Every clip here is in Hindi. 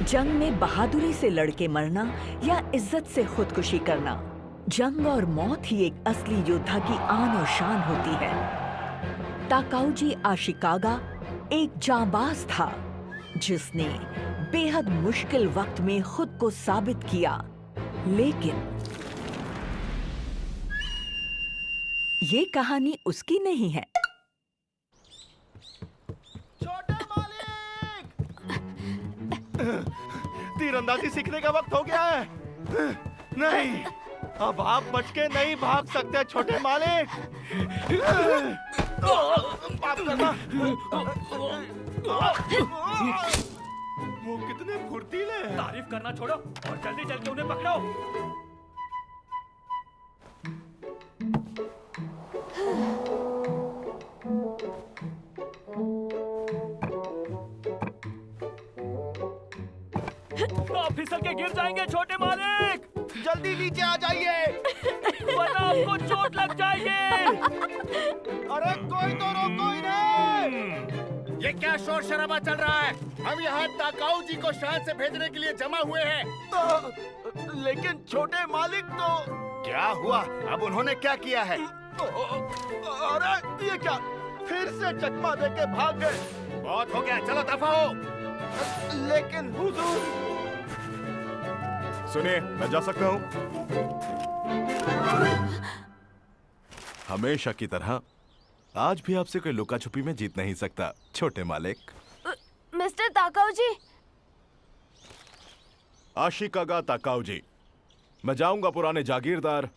जंग में बहादुरी से लड़के मरना या इज्जत से खुदकुशी करना, जंग और मौत ही एक असली योद्धा की आन और शान होती है। ताकाउजी आशिकागा एक जांबाज था जिसने बेहद मुश्किल वक्त में खुद को साबित किया, लेकिन ये कहानी उसकी नहीं है। छोटे मालिक! तीरंदाजी सीखने का वक्त हो गया है। नहीं, अब आप बच के नहीं भाग सकते छोटे मालिक। माफ करना। वो कितने फुर्तीले हैं। तारीफ करना छोड़ो और जल्दी चल के उन्हें पकड़ो। आप फिसल के गिर जाएंगे छोटे मालिक। जल्दी नीचे आ जाइए, वरना आपको चोट लग जाएगी। अरे कोई तो रोको इन्हें। ये क्या शोर शराबा चल रहा है? हम यहाँ ताकाऊ जी को शहर से भेजने के लिए जमा हुए हैं। लेकिन छोटे मालिक तो क्या हुआ? अब उन्होंने क्या किया है? अरे ये क्या, फिर से चकमा देके भाग गए। बहुत हो गया, चलो दफा हो। लेकिन हुजूर। सुनिए, मैं जा सकता हूँ? हमेशा की तरह आज भी आपसे कोई लुका छुपी में जीत नहीं सकता छोटे मालिक। मिस्टर ताकाऊ जी। आशिकागा ताकाऊ जी, मैं जाऊंगा पुराने जागीरदार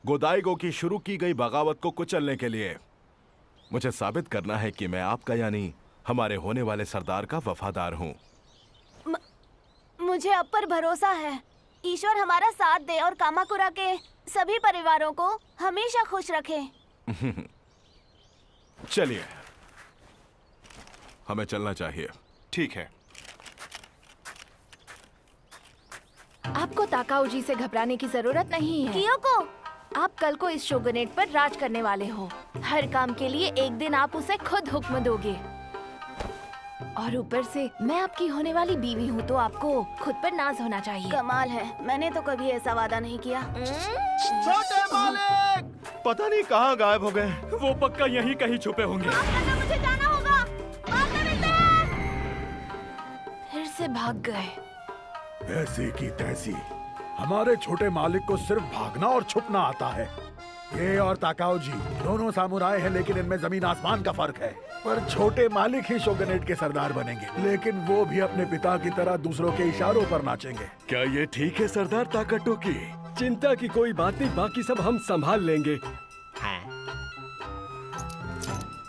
गोदाइगो की शुरू की गई बगावत को कुचलने के लिए। मुझे साबित करना है कि मैं आपका यानी हमारे होने वाले सरदार का वफादार हूँ। मुझे अब पर भरोसा है। ईश्वर हमारा साथ दे और कामाकुरा के सभी परिवारों को हमेशा खुश रखे। चलिए, हमें चलना चाहिए। ठीक है। आपको ताकाऊ जी से घबराने की जरूरत नहीं है। कियोको, आप कल को इस शोगुनेट पर राज करने वाले हो। हर काम के लिए एक दिन आप उसे खुद हुक्म दोगे। और ऊपर से मैं आपकी होने वाली बीवी हूँ, तो आपको खुद पर नाज होना चाहिए। कमाल है, मैंने तो कभी ऐसा वादा नहीं किया। छोटे मालिक! पता नहीं कहाँ गायब हो गए। वो पक्का यहीं कहीं छुपे होंगे। मुझे जाना होगा। फिर से भाग गए। ऐसी की तैसी, हमारे छोटे मालिक को सिर्फ भागना और छुपना आता है। ये और ताकाऊ जी दोनों सामुराई हैं, लेकिन इनमें जमीन आसमान का फर्क है। पर छोटे मालिक ही शोगुनेट के सरदार बनेंगे, लेकिन वो भी अपने पिता की तरह दूसरों के इशारों पर नाचेंगे। क्या ये ठीक है सरदार ताकाटो की? चिंता की कोई बात नहीं, बाकी सब हम संभाल लेंगे।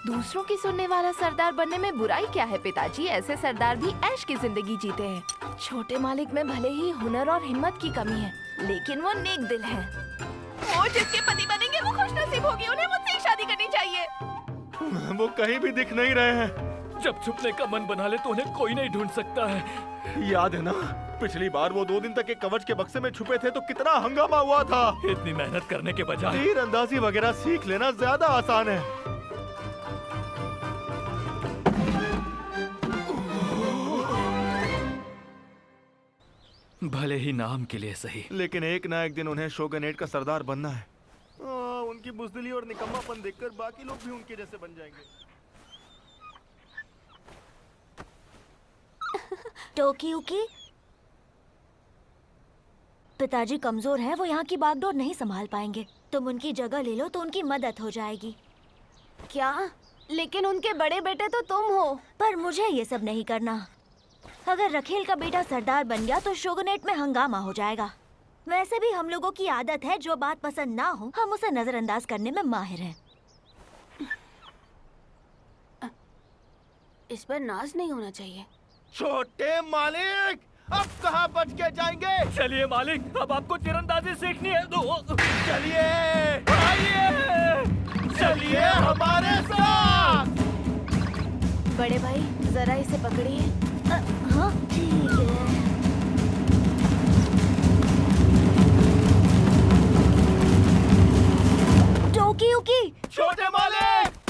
दूसरों की सुनने वाला सरदार बनने में बुराई क्या है पिताजी? ऐसे सरदार भी ऐश की जिंदगी जीते हैं। छोटे मालिक में भले ही हुनर और हिम्मत की कमी है, लेकिन वो नेक दिल है। वो जिसके पति बनेंगे वो खुशनसीब होगी। उन्हें मुझसे ही शादी करनी चाहिए। वो कहीं भी दिख नहीं रहे हैं। जब छुपने का मन बना ले तो उन्हें कोई नहीं ढूंढ सकता है। याद है ना, पिछली बार वो 2 दिन तक एक कवच के बक्से में छुपे थे तो कितना हंगामा हुआ था। इतनी मेहनत करने के बजाय तीरंदाजी वगैरह सीख लेना ज्यादा आसान है। भले ही नाम के लिए सही, लेकिन एक ना एक दिन उन्हें शोगुनेट का सरदार बनना है। उनकी बुज़दिली और निकम्मापन देखकर बाकी लोग भी उनके जैसे बन जाएंगे। टोकियुकी, पिताजी कमजोर हैं, वो यहाँ की बागडोर नहीं संभाल पाएंगे। तुम उनकी जगह ले लो तो उनकी मदद हो जाएगी। क्या? लेकिन उनके बड़े बेटे तो तुम हो। पर मुझे ये सब नहीं करना। अगर रखेल का बेटा सरदार बन गया तो शोगुनेट में हंगामा हो जाएगा। वैसे भी हम लोगों की आदत है, जो बात पसंद ना हो हम उसे नजरअंदाज करने में माहिर हैं। इस पर नाज नहीं होना चाहिए। छोटे मालिक, अब कहाँ बच के जाएंगे? चलिए मालिक, अब आपको तीरंदाजी सीखनी है। चलिए, आइए, चलिए हमारे साथ। बड़े भाई जरा इसे पकड़िए। हाँ ठीक है। टोकियुकी, छोटे मालिक!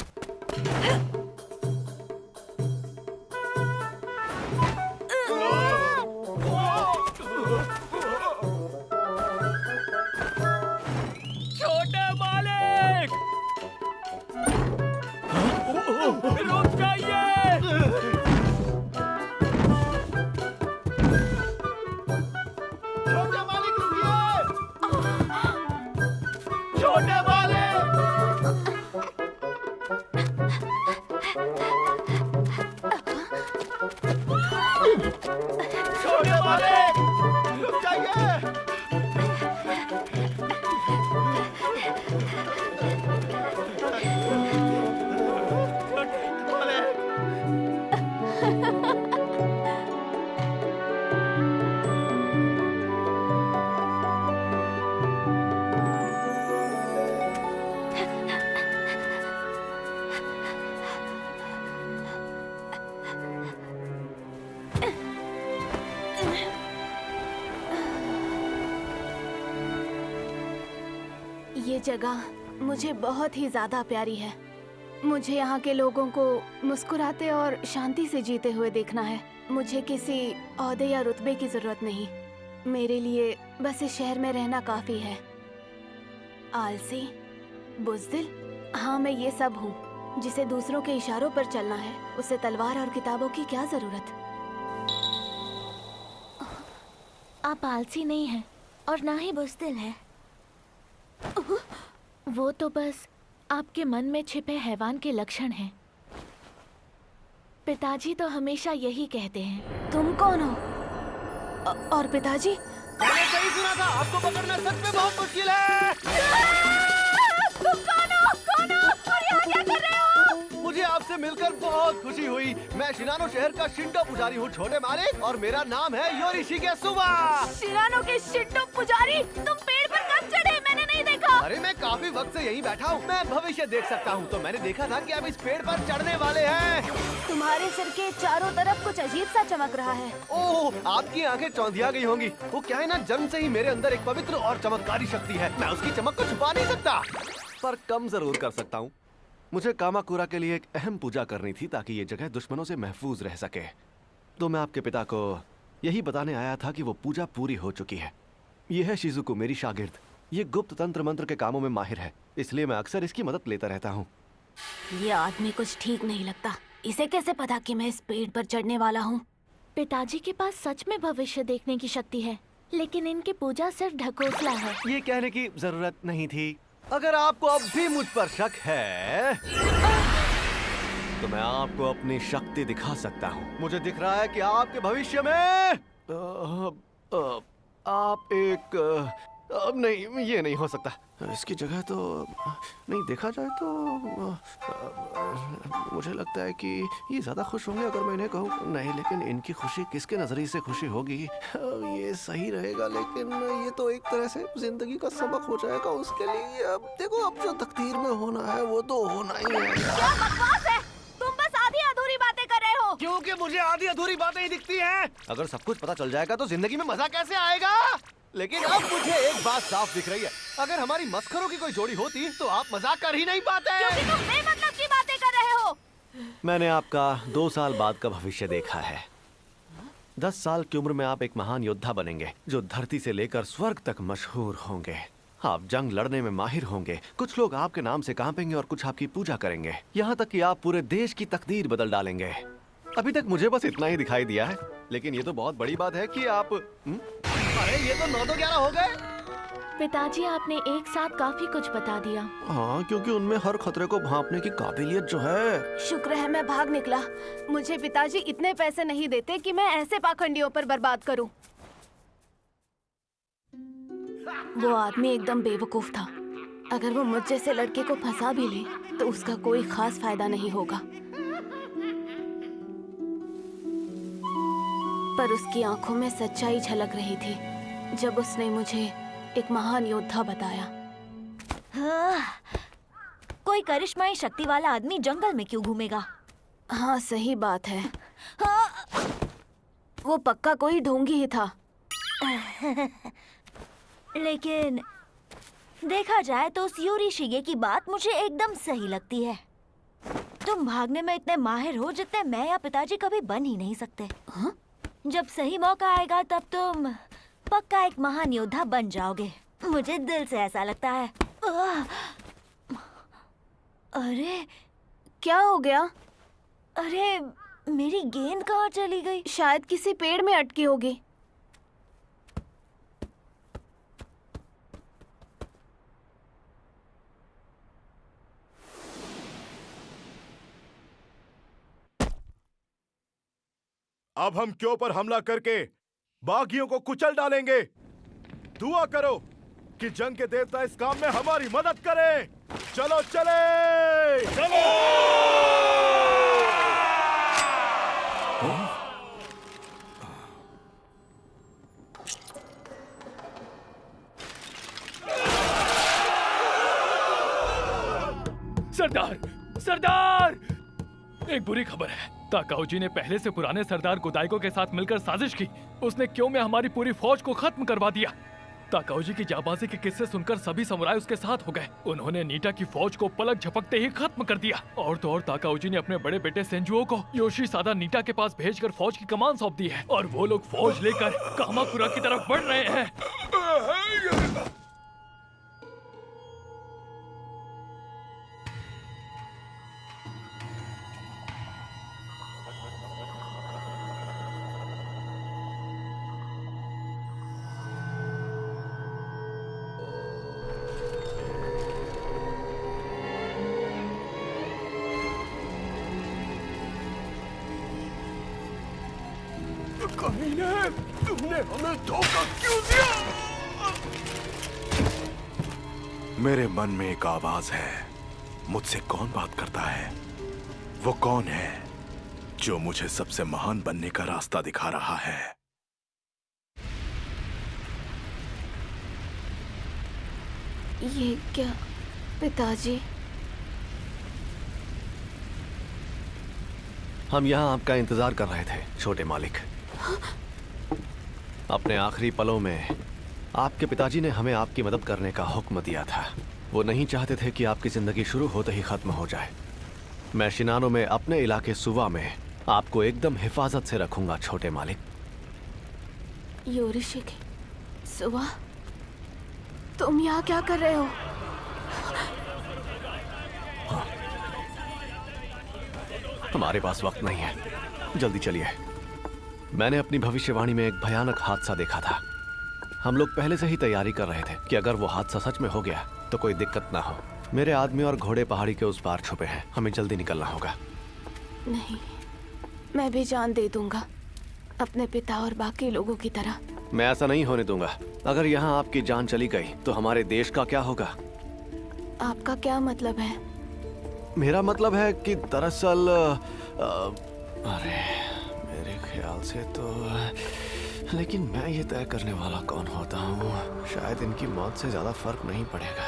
छोटे मालिक, छोटे मालिक, रुक जाइए। ये जगह मुझे बहुत ही ज्यादा प्यारी है। मुझे यहाँ के लोगों को मुस्कुराते और शांति से जीते हुए देखना है। मुझे किसी ओहदे या रुतबे की जरूरत नहीं। मेरे लिए बस इस शहर में रहना काफी है। आलसी, बुज़दिल, हाँ मैं ये सब हूँ। जिसे दूसरों के इशारों पर चलना है, उसे तलवार और किताबों की क्या जरूरत। आप आलसी नहीं हैं और ना ही बुज़दिल है। वो तो बस आपके मन में छिपे हैवान के लक्षण हैं। पिताजी तो हमेशा यही कहते हैं। तुम कौन हो? और पिताजी? मैंने सही सुना था, आपको पकड़ना सच में बहुत मुश्किल है। तुम कौन हो? कौन हो? और यहाँ क्या कर रहे हो? मुझे आपसे मिलकर बहुत खुशी हुई। मैं शिनानो शहर का शिंटो पुजारी हूँ छोटे मालिक, और मेरा नाम है योरिशिगे सुबा। शिरानो के शिंटो पुजारी, तुम पेड़ पर कब चढ़े? मैंने नहीं देखा। अरे मैं काफी वक्त से यहीं बैठा हूँ, मैं भविष्य देख सकता हूँ, तो मैंने देखा था कि आप इस पेड़ पर चढ़ने वाले हैं। तुम्हारे सिर के चारों तरफ कुछ अजीब सा चमक रहा है। ओह, आपकी आंखें चौंधिया गई होंगी। वो क्या है ना, जन्म से ही मेरे अंदर एक पवित्र और चमत्कारी शक्ति है। मैं उसकी चमक को छुपा नहीं सकता, पर कम जरूर कर सकता हूँ। मुझे कामाकुरा के लिए एक अहम पूजा करनी थी ताकि ये जगह दुश्मनों से महफूज रह सके। तो मैं आपके पिता को यही बताने आया था कि वो पूजा पूरी हो चुकी है। ये है शिजुको, मेरी शागिर्द। ये गुप्त तंत्र मंत्र के कामों में माहिर है, इसलिए मैं अक्सर इसकी मदद लेता रहता हूँ। ये आदमी कुछ ठीक नहीं लगता। इसे कैसे पता कि मैं इस पेड़ पर चढ़ने वाला हूँ? पिताजी के पास सच में भविष्य देखने की शक्ति है, लेकिन इनकी पूजा सिर्फ ढकोसला है। ये कहने की जरूरत नहीं थी। अगर आपको अब भी मुझ पर शक है तो मैं आपको अपनी शक्ति दिखा सकता हूँ। मुझे दिख रहा है कि आपके भविष्य में आप एक नहीं, ये नहीं हो सकता। इसकी जगह तो नहीं, देखा जाए तो मुझे लगता है कि ये ज्यादा खुश होंगे अगर मैं इन्हें कहूँ। नहीं, लेकिन इनकी खुशी किसके नजरिए से खुशी होगी? ये सही रहेगा, लेकिन ये तो एक तरह से जिंदगी का सबक हो जाएगा उसके लिए। अब देखो, अब जो तकदीर में होना है वो तो होना ही है। क्या बकवास है? तुम बस आधी अधूरी बातें कर रहे हो। क्योंकि मुझे आधी अधूरी बातें ही दिखती हैं। अगर सब कुछ पता चल जाएगा तो जिंदगी में मजा कैसे आएगा? लेकिन अब मुझे एक बात साफ दिख रही है, अगर हमारी मस्खरों की कोई जोड़ी होती तो आप मजाक कर ही नहीं पाते। क्योंकि तुम बेमतलब की बातें कर रहे हो। मैंने आपका 2 साल बाद का भविष्य देखा है। 10 साल की उम्र में आप एक महान योद्धा बनेंगे जो धरती से लेकर स्वर्ग तक मशहूर होंगे। आप जंग लड़ने में माहिर होंगे। कुछ लोग आपके नाम से कांपेंगे और कुछ आपकी पूजा करेंगे, यहाँ तक कि आप पूरे देश की तकदीर बदल डालेंगे। अभी तक मुझे बस इतना ही दिखाई दिया है, लेकिन ये तो बहुत बड़ी बात है कि आप अरे ये तो 9 तो 11 हो गए। पिताजी, आपने एक साथ काफी कुछ बता दिया। हाँ, क्योंकि उनमें हर खतरे को भांपने की काबिलियत जो है। शुक्र है मैं भाग निकला। मुझे पिताजी इतने पैसे नहीं देते कि मैं ऐसे पाखंडियों पर बर्बाद करूं। वो आदमी एकदम बेवकूफ था। अगर वो मुझ जैसे लड़के को फंसा भी ले तो उसका कोई खास फायदा नहीं होगा। पर उसकी आंखों में सच्चाई झलक रही थी जब उसने मुझे एक महान योद्धा बताया। कोई करिश्माई शक्ति वाला आदमी जंगल में क्यों घूमेगा? हाँ, सही बात है। वो पक्का कोई ढोंगी ही था। लेकिन देखा जाए तो उस योरिशिगे की बात मुझे एकदम सही लगती है। तुम भागने में इतने माहिर हो जितने मैं या पिताजी कभी बन ही नहीं सकते। हाँ? जब सही मौका आएगा तब तुम पक्का एक महान योद्धा बन जाओगे। मुझे दिल से ऐसा लगता है। अरे क्या हो गया? अरे मेरी गेंद कहाँ चली गई? शायद किसी पेड़ में अटकी होगी। अब हम क्यों पर हमला करके बागियों को कुचल डालेंगे। दुआ करो कि जंग के देवता इस काम में हमारी मदद करें। चलो चले चलो। सरदार, सरदार! एक बुरी खबर है। ताकाओ जी ने पहले से पुराने सरदार गोदाइगो के साथ मिलकर साजिश की। उसने क्यों में हमारी पूरी फौज को खत्म करवा दिया। ताकाओ जी की जाबाजी के किस्से सुनकर सभी समुराई उसके साथ हो गए। उन्होंने नीटा की फौज को पलक झपकते ही खत्म कर दिया। और तो और ताकाओ जी ने अपने बड़े बेटे सेंजुओ को योशीसादा नीटा के पास भेजकर फौज की कमान सौंप दी है और वो लोग फौज लेकर कामाकुरा की तरफ बढ़ रहे हैं। तुमने हमें धोखा क्यों दिया? मेरे मन में एक आवाज है। मुझसे कौन बात करता है? वो कौन है जो मुझे सबसे महान बनने का रास्ता दिखा रहा है? ये क्या पिताजी? हम यहाँ आपका इंतजार कर रहे थे छोटे मालिक। अपने आखिरी पलों में आपके पिताजी ने हमें आपकी मदद करने का हुक्म दिया था। वो नहीं चाहते थे कि आपकी जिंदगी शुरू होते ही खत्म हो जाए। मैं शिनानो में अपने इलाके सुवा में आपको एकदम हिफाजत से रखूंगा छोटे मालिक। योरिशिके, सुवा, तुम यहाँ क्या कर रहे हो? हमारे पास वक्त नहीं है, जल्दी चलिए। मैंने अपनी भविष्यवाणी में एक भयानक हादसा देखा था। हम लोग पहले से ही तैयारी कर रहे थे कि अगर वो हादसा सच में हो गया तो कोई दिक्कत ना हो। मेरे आदमी और घोड़े पहाड़ी के उस पार छुपे हैं। हमें जल्दी निकलना होगा। नहीं, मैं भी जान दे दूंगा अपने पिता और बाकी लोगों की तरह। मैं ऐसा नहीं होने दूंगा। अगर यहाँ आपकी जान चली गई तो हमारे देश का क्या होगा? आपका क्या मतलब है? मेरा मतलब है कि दरअसल अरे मेरे ख्याल से तो, लेकिन मैं ये तय करने वाला कौन होता हूँ? शायद इनकी मौत से ज्यादा फर्क नहीं पड़ेगा।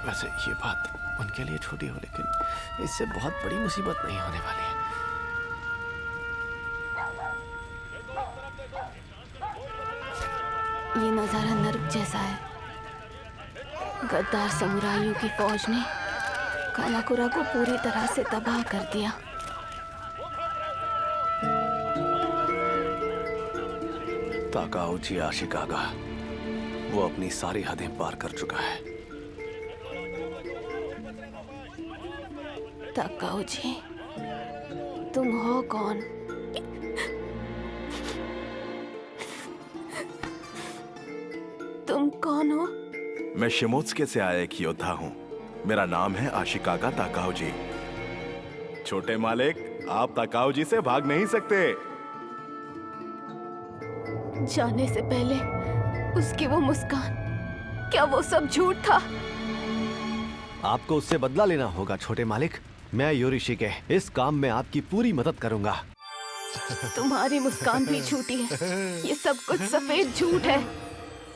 वैसे ये बात उनके लिए छोटी हो, लेकिन इससे बहुत बड़ी मुसीबत नहीं होने वाली है। ये नजारा नर्क जैसा है। गद्दार समुराइयों की फौज ने कामाकुरा को पूरी तरह से तबाह कर दिया। ताकाउची आशिकागा, वो अपनी सारी हदें पार कर चुका है। ताकाउची, तुम हो कौन? तुम कौन हो? मैं शिमोत्सुके से आया एक योद्धा हूँ। मेरा नाम है आशिकागा ताकाओजी। छोटे मालिक, आप ताकाओजी से भाग नहीं सकते। जाने से पहले उसकी वो मुस्कान, क्या वो सब झूठ था? आपको उससे बदला लेना होगा छोटे मालिक। मैं योरिशिके इस काम में आपकी पूरी मदद करूंगा। तुम्हारी मुस्कान भी झूठी है। ये सब कुछ सफेद झूठ है।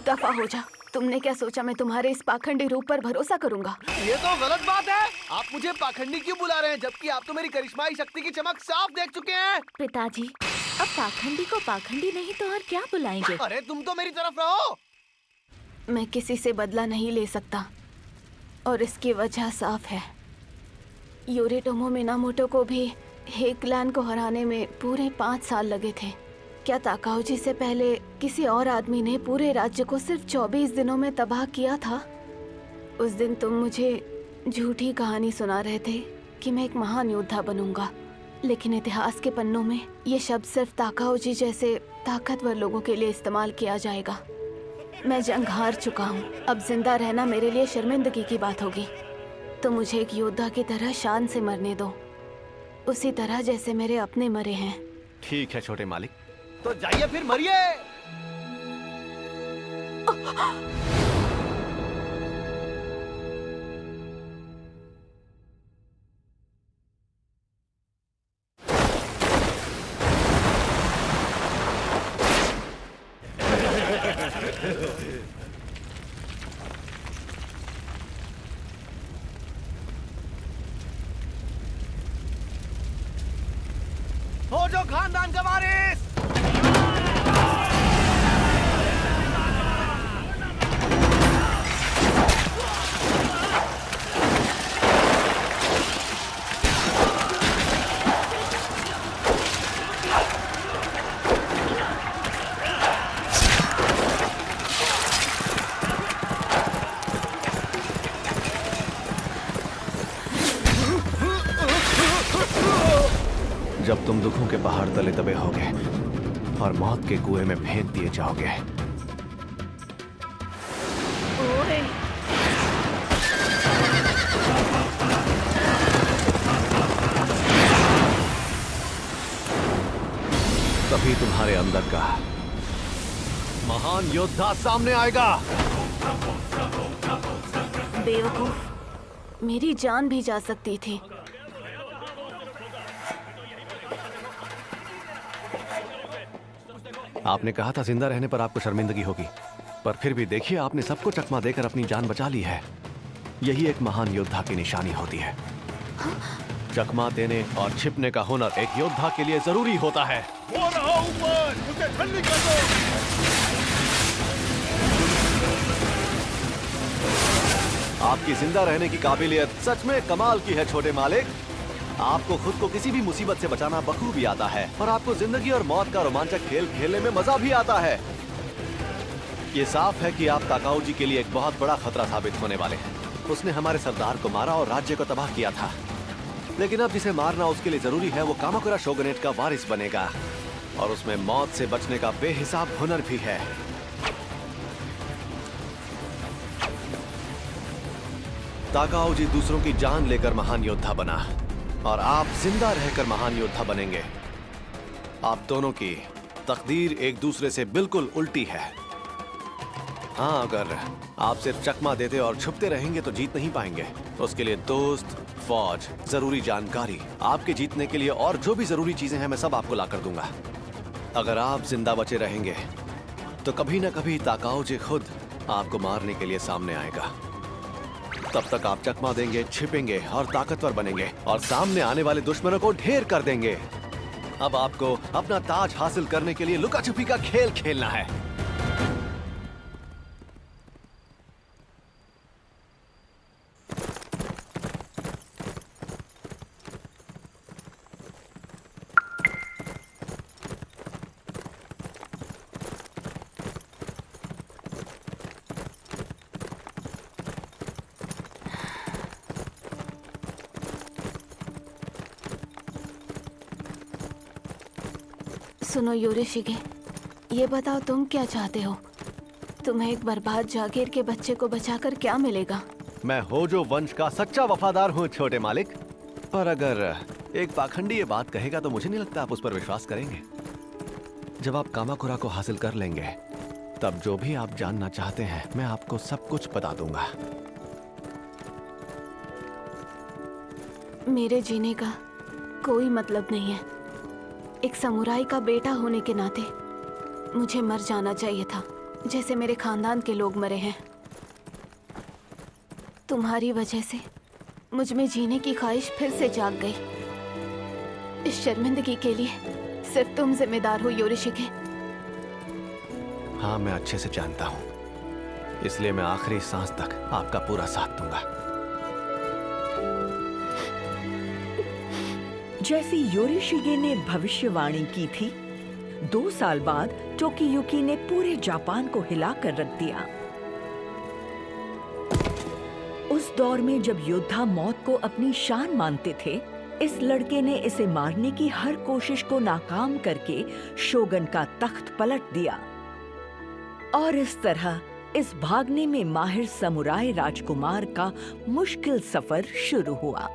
दफा हो जा। तुमने क्या सोचा मैं तुम्हारे इस पाखंडी रूप पर भरोसा करूंगा? ये तो गलत बात है। आप मुझे पाखंडी क्यों बुला रहे हैं, जबकि आप तो मेरी करिश्माई शक्ति की चमक साफ देख चुके हैं। पिताजी, अब पाखंडी को पाखंडी नहीं तो और क्या बुलाएंगे? अरे तुम तो मेरी तरफ रहो। मैं किसी से बदला नहीं ले सकता और इसकी वजह साफ है। योरिटोमो मिनामोटो को भी हेकलैंड को हराने में पूरे 5 साल लगे थे। क्या ताकाओजी से पहले किसी और आदमी ने पूरे राज्य को सिर्फ 24 दिनों में तबाह किया था? उस दिन तुम मुझे झूठी कहानी सुना रहे थे कि मैं एक महान योद्धा बनूंगा, लेकिन इतिहास के पन्नों में ये शब्द सिर्फ ताकाओजी जैसे ताकतवर लोगों के लिए इस्तेमाल किया जाएगा। मैं जंग हार चुका हूँ। अब जिंदा रहना मेरे लिए शर्मिंदगी की बात होगी। तो मुझे एक योद्धा की तरह शान से मरने दो, उसी तरह जैसे मेरे अपने मरे हैं। ठीक है छोटे मालिक, तो जाइए फिर मरिए। हो जो खानदान का वारिस। जब तुम दुखों के पहाड़ तले दबे होगे और मौत के कुएं में फेंक दिए जाओगे, तभी तुम्हारे अंदर का महान योद्धा सामने आएगा। बेवकूफ, मेरी जान भी जा सकती थी। आपने कहा था जिंदा रहने पर आपको शर्मिंदगी होगी, पर फिर भी देखिए आपने सबको चकमा देकर अपनी जान बचा ली है। यही एक महान योद्धा की निशानी होती है। चकमा देने और छिपने का हुनर एक योद्धा के लिए जरूरी होता है। वो रहा ऊपर, उसे ठंडी कर दो। आपकी जिंदा रहने की काबिलियत सच में कमाल की है छोटे मालिक। आपको खुद को किसी भी मुसीबत से बचाना बखूबी आता है और आपको जिंदगी और मौत का रोमांचक खेल खेलने में मजा भी आता है। ये साफ है कि आप ताकाऊ जी के लिए एक बहुत बड़ा खतरा साबित होने वाले हैं। उसने हमारे सरदार को मारा और राज्य को तबाह किया था, लेकिन अब जिसे मारना उसके लिए जरूरी है वो कामाकुरा शोगुनेट का वारिस बनेगा और उसमें मौत से बचने का बेहिसाब हुनर भी है। ताकाऊ जी दूसरों की जान लेकर महान योद्धा बना और आप जिंदा रहकर महान योद्धा बनेंगे। आप दोनों की तकदीर एक दूसरे से बिल्कुल उल्टी है। हाँ, अगर आप सिर्फ चकमा देते और छुपते रहेंगे तो जीत नहीं पाएंगे। उसके लिए दोस्त, फौज, जरूरी जानकारी, आपके जीतने के लिए और जो भी जरूरी चीजें हैं मैं सब आपको ला कर दूंगा। अगर आप जिंदा बचे रहेंगे तो कभी न कभी ताकाऊ जी खुद आपको मारने के लिए सामने आएगा। तब तक आप चकमा देंगे, छिपेंगे और ताकतवर बनेंगे और सामने आने वाले दुश्मनों को ढेर कर देंगे। अब आपको अपना ताज हासिल करने के लिए लुका छुपी का खेल खेलना है। सुनो योरिशिगे, ये बताओ तुम क्या चाहते हो? तुम्हें एक बर्बाद जागीर के बच्चे को बचाकर क्या मिलेगा? मैं होजो वंश का सच्चा वफादार हूँ छोटे मालिक, पर अगर एक पाखंडी ये बात कहेगा तो मुझे नहीं लगता आप उस पर विश्वास करेंगे। जब आप कामाकुरा को हासिल कर लेंगे तब जो भी आप जानना चाहते हैं मैं आपको सब कुछ बता दूंगा। मेरे जीने का कोई मतलब नहीं है। एक समुराई का बेटा होने के नाते मुझे मर जाना चाहिए था, जैसे मेरे खानदान के लोग मरे हैं। तुम्हारी वजह से मुझ में जीने की ख्वाहिश फिर से जाग गई। इस शर्मिंदगी के लिए सिर्फ तुम जिम्मेदार हो योरिशिगे। हाँ, मैं अच्छे से जानता हूँ, इसलिए मैं आखिरी सांस तक आपका पूरा साथ दूंगा। जैसी योरिशिगे ने भविष्यवाणी की थी, 2 साल बाद टोकियुकी ने पूरे जापान को हिलाकर रख दिया। उस दौर में जब योद्धा मौत को अपनी शान मानते थे, इस लड़के ने इसे मारने की हर कोशिश को नाकाम करके शोगन का तख्त पलट दिया। और इस तरह इस भागने में माहिर समुराई राजकुमार का मुश्किल सफर शुरू हुआ।